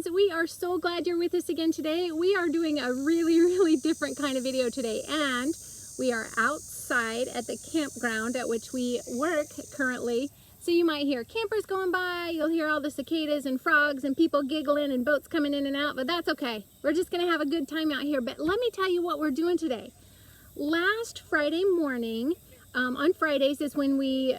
friends, we are so glad you're with us again today. We are doing a really different kind of video today, and we are outside at the campground at which we work currently. So you might hear campers going by, you'll hear all the cicadas and frogs and people giggling and boats coming in and out, but that's okay. We're just gonna have a good time out here. But let me tell you what we're doing today. Last Friday morning, on Fridays is when we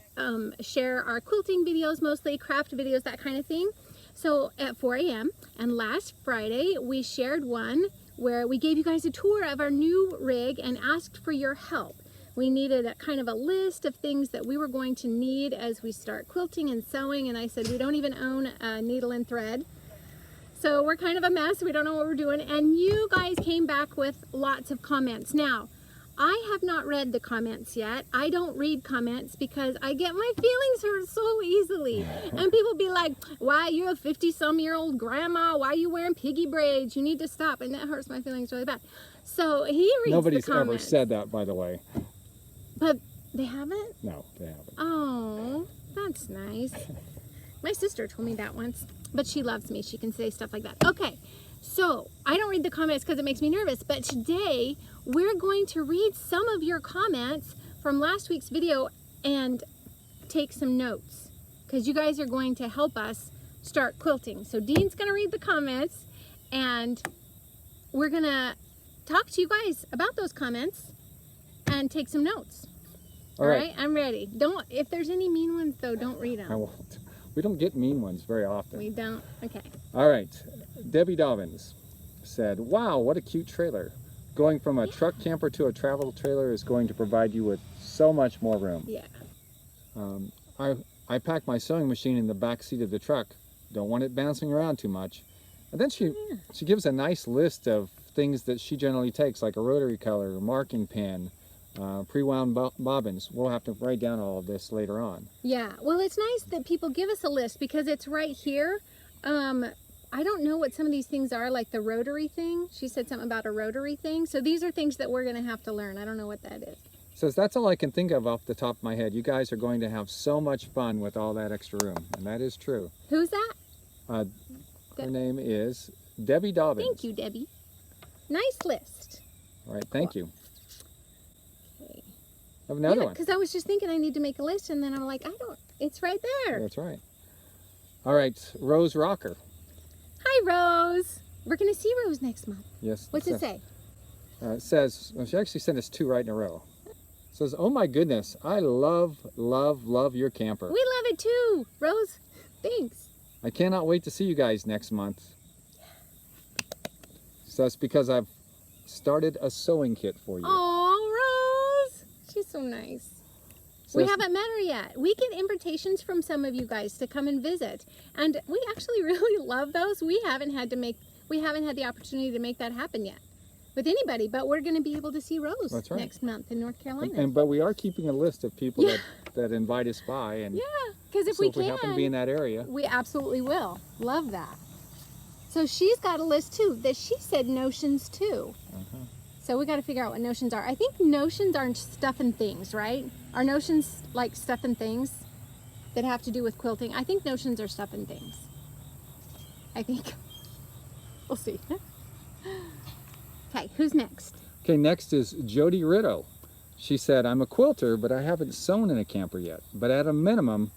share our quilting videos, mostly craft videos, that kind of thing. So at 4 a.m. and last Friday we shared one where we gave you guys a tour of our new rig and asked for your help. We needed a kind of a list of things that we were going to need as we start quilting and sewing, and I said we don't even own a needle and thread. So we're kind of a mess, we don't know what we're doing, and you guys came back with lots of comments. Now, I have not read the comments yet. I don't read comments because I get my feelings hurt so easily. And people be like, why, you're a 50-some-year-old grandma, why are you wearing piggy braids? You need to stop. And that hurts my feelings really bad. So he reads Nobody's the comments. ever said that, by the way. But they haven't? No, they haven't. Oh, that's nice. My sister told me that once, but she loves me. She can say stuff like that. Okay, so I don't read the comments because it makes me nervous, but today we're going to read some of your comments from last week's video and take some notes because you guys are going to help us start quilting. So Dean's going to read the comments and we're going to talk to you guys about those comments and take some notes. All right, I'm ready. If there's any mean ones though, don't read them. I won't. We don't get mean ones very often. We don't? Okay. All right. Debbie Dobbins said, wow, what a cute trailer. Going from a truck camper to a travel trailer is going to provide you with so much more room. Yeah. I packed my sewing machine in the back seat of the truck. Don't want it bouncing around too much. And then she gives a nice list of things that she generally takes, like a rotary color, a marking pen, pre-wound bobbins. We'll have to write down all of this later on. Yeah, well, it's nice that people give us a list because it's right here. I don't know what some of these things are, like the rotary thing. She said something about a rotary thing. So these are things that we're going to have to learn. I don't know what that is. Says that's all I can think of off the top of my head. You guys are going to have so much fun with all that extra room, and that is true. Who's that? Her name is Debbie Dobbins. Thank you, Debbie. Nice list. All right, thank you. Okay. I have another one. Because I was just thinking I need to make a list, and then I'm like, it's right there. That's right. All right, Rose Rocker. Hi, Rose. We're going to see Rose next month. Yes. What's it say? It says, well, she actually sent us two right in a row. It says, oh my goodness, I love your camper. We love it too, Rose. Thanks. I cannot wait to see you guys next month. So that's because I've started a sewing kit for you. Oh, Rose. She's so nice. So we haven't met her yet. We get invitations from some of you guys to come and visit, and we actually really love those. We haven't had the opportunity to make that happen yet with anybody, but we're going to be able to see Rose next month in North Carolina. But we are keeping a list of people that invite us by, and because if so we if we happen to be in that area, we absolutely will. Love that. So she's got a list too that she said notions too. So we got to figure out what notions are. I think notions are stuff and things, right? Are notions like stuff and things that have to do with quilting? I think notions are stuff and things. I think. We'll see. Okay, who's next? Okay, next is Jody Ritto. She said, I'm a quilter, but I haven't sewn in a camper yet. But at a minimum,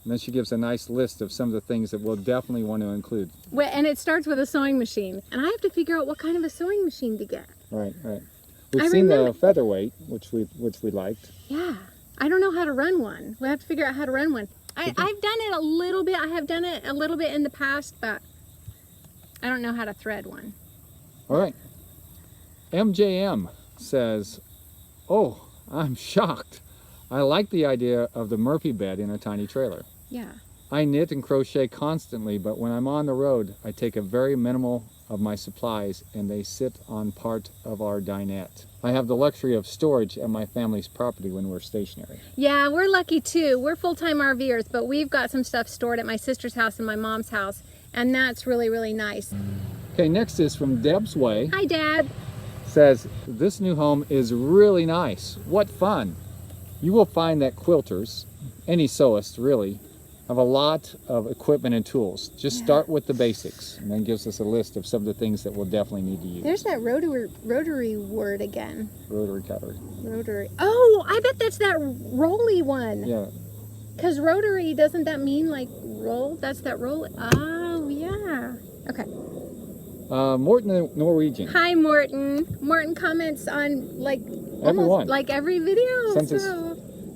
and then she gives a nice list of some of the things that we'll definitely want to include. Well, and it starts with a sewing machine. And I have to figure out what kind of a sewing machine to get. Right. We've seen the featherweight, which we liked. Yeah. I don't know how to run one. We have to figure out how to run one. I've done it a little bit. I have done it a little bit in the past, but I don't know how to thread one. All right. MJM says, oh, I'm shocked. I like the idea of the Murphy bed in a tiny trailer. Yeah. I knit and crochet constantly, but when I'm on the road, I take a very minimal of my supplies and they sit on part of our dinette. I have the luxury of storage at my family's property when we're stationary. Yeah, we're lucky too. We're full-time RVers, but we've got some stuff stored at my sister's house and my mom's house, and that's really nice. Okay, next is from Deb's Way. Hi, Deb. Says, this new home is really nice. What fun. You will find that quilters, any sewist really, have a lot of equipment and tools. Just start with the basics, and then gives us a list of some of the things that we'll definitely need to use. There's that rotary word again. Rotary cutter. Rotary. Oh, I bet that's that rolly one. Yeah. Because rotary, doesn't that mean like roll? That's that roll. Oh, yeah. Okay. Morton the Norwegian. Hi, Morton. Morton comments on like Everyone. almost like every video.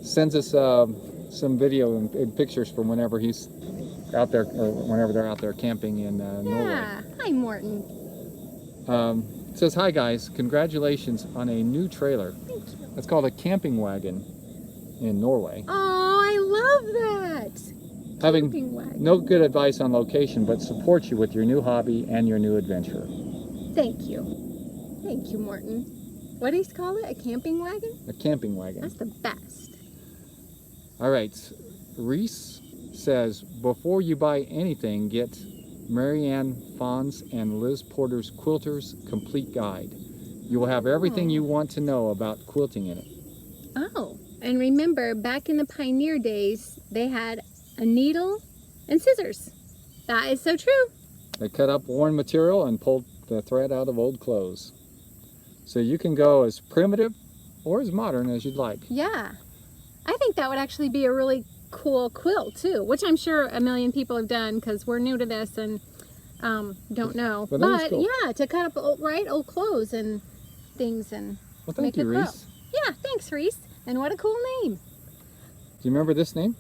Sends us some video and pictures from whenever he's out there, or whenever they're out there camping in Norway. Yeah. Hi, Morton. It says, hi guys, congratulations on a new trailer. Thank you. It's called a camping wagon in Norway. Oh, I love that. Having Camping wagon. no good advice on location, but support you with your new hobby and your new adventure. Thank you. Thank you, Morton. What do you call it? A camping wagon? A camping wagon. That's the best. All right, Reese says, before you buy anything, get Marianne Fawn's and Liz Porter's Quilters Complete Guide. You will have everything you want to know about quilting in it. Oh, and remember, back in the pioneer days, they had a needle and scissors. That is so true. They cut up worn material and pulled the thread out of old clothes. So you can go as primitive or as modern as you'd like. Yeah. I think that would actually be a really cool quilt too, which I'm sure a million people have done because we're new to this and don't know. But cool. Yeah, to cut up old clothes and things and Well, thank you, Reese. Yeah, thanks, Reese. And what a cool name. Do you remember this name?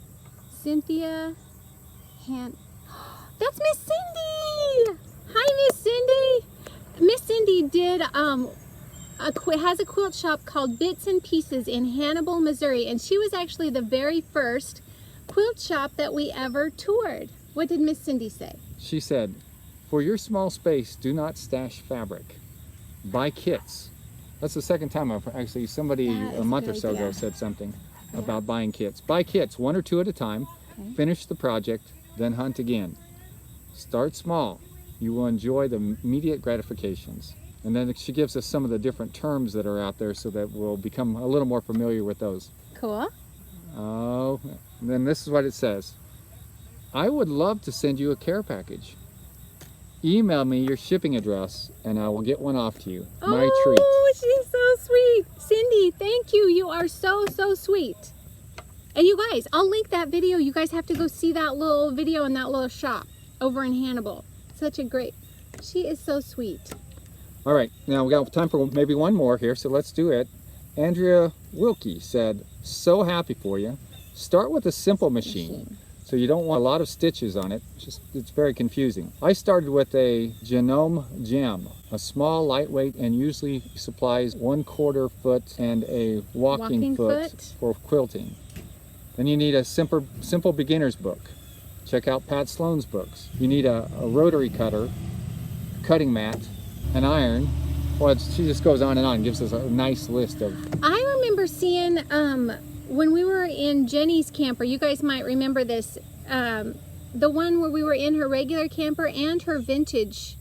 Cynthia That's Miss Cindy. Hi, Miss Cindy. Miss Cindy did has a quilt shop called Bits and Pieces in Hannibal, Missouri, and she was actually the very first quilt shop that we ever toured. What did Miss Cindy say? She said, for your small space, do not stash fabric. Buy kits. That's the second time I've actually, somebody a month or so ago said something about buying kits. Buy kits, 1 or 2 at a time. Okay. Finish the project, then hunt again. Start small. You will enjoy the immediate gratifications. And then she gives us some of the different terms that are out there so that we'll become a little more familiar with those. Cool. Oh, then this is what it says. I would love to send you a care package. Email me your shipping address and I will get one off to you. My treat. Oh, she's so sweet. Cindy, thank you. You are so, so sweet. And you guys, I'll link that video. You guys have to go see that little video in that little shop over in Hannibal. Such a great, she is so sweet. All right, now we got time for maybe one more here, so let's do it. Andrea Wilkie said, so happy for you. Start with a simple machine. So you don't want a lot of stitches on it. It's very confusing. I started with a Genome Gem, a small, lightweight, and usually supplies 1/4 foot and a walking foot for quilting. Then you need a simple beginner's book. Check out Pat Sloan's books. You need a rotary cutter, cutting mat, an iron. Well, she just goes on and gives us a nice list of... I remember seeing, when we were in Jenny's camper, you guys might remember this, the one where we were in her regular camper and her vintage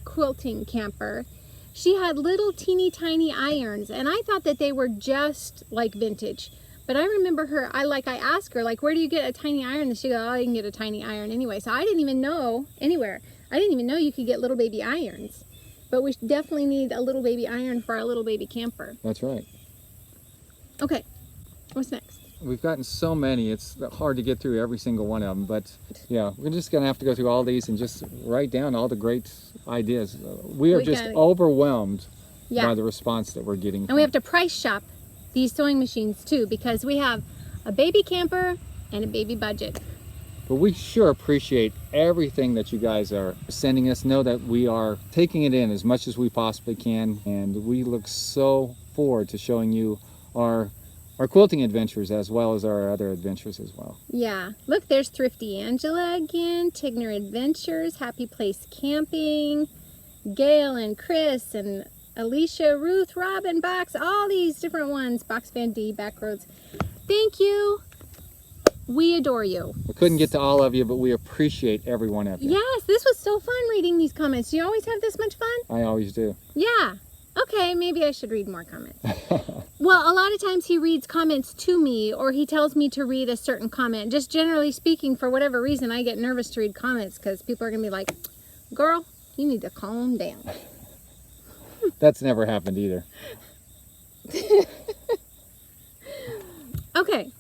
quilting camper. She had little teeny tiny irons, and I thought that they were just like vintage. But I remember her, I asked her, like, where do you get a tiny iron? And she goes, oh, I can get a tiny iron anyway. So I didn't even know anywhere. I didn't even know you could get little baby irons. But we definitely need a little baby iron for our little baby camper. That's right. Okay, what's next? We've gotten so many, it's hard to get through every single one of them. But yeah, we're just going to have to go through all these and just write down all the great ideas. We are just overwhelmed by the response that we're getting. And we have to price shop these sewing machines too, because we have a baby camper and a baby budget. But we sure appreciate everything that you guys are sending us. Know that we are taking it in as much as we possibly can, and we look so forward to showing you our quilting adventures as well as our other adventures as well. Yeah, look, there's Thrifty Angela again, Tigner Adventures, Happy Place Camping, Gail and Chris and Alicia, Ruth, Robin, Box, all these different ones, Box Van D, Backroads. Thank you. We adore you. We couldn't get to all of you, but we appreciate every one of you. Yes, this was so fun reading these comments. Do you always have this much fun? I always do. Yeah. Okay, maybe I should read more comments. Well, a lot of times he reads comments to me, or he tells me to read a certain comment. Just generally speaking, for whatever reason, I get nervous to read comments because people are going to be like, girl, you need to calm down. That's never happened either. Okay.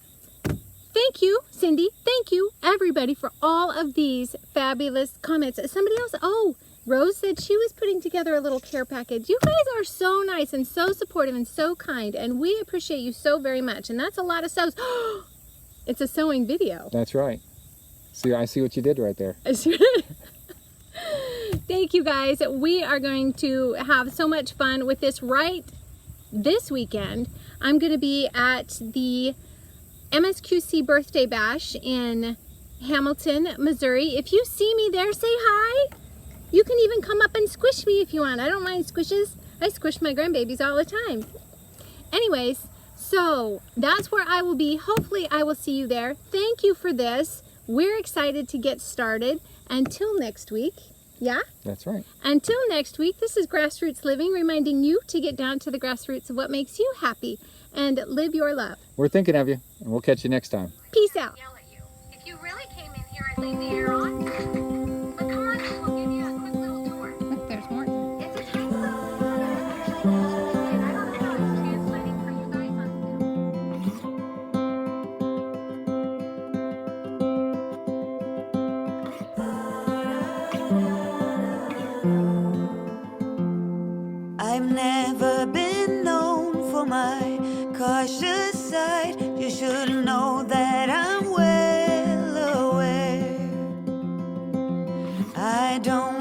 Thank you, Cindy. Thank you, everybody, for all of these fabulous comments. Somebody else, oh, Rose said she was putting together a little care package. You guys are so nice and so supportive and so kind, and we appreciate you so very much. And that's a lot of sews. It's a sewing video. That's right. See, I see what you did right there. Thank you, guys. We are going to have so much fun with this right this weekend. I'm going to be at the MSQC birthday bash in Hamilton, Missouri. If you see me there, say hi. You can even come up and squish me if you want. I don't mind squishes. I squish my grandbabies all the time. Anyways, so that's where I will be. Hopefully I will see you there. Thank you for this. We're excited to get started. Until next week. Yeah? That's right. Until next week, this is Grassroots Living, reminding you to get down to the grassroots of what makes you happy and live your love. We're thinking of you, and we'll catch you next time. Peace out. Yell at you. If you really came in here and leave the air on, but come on, we'll give you a quick little tour. Look, there's more. It's a tiny little tour that actually and I don't know how it's translating for you guys on I've never been known for my cautious side. You should know that I'm well aware. I don't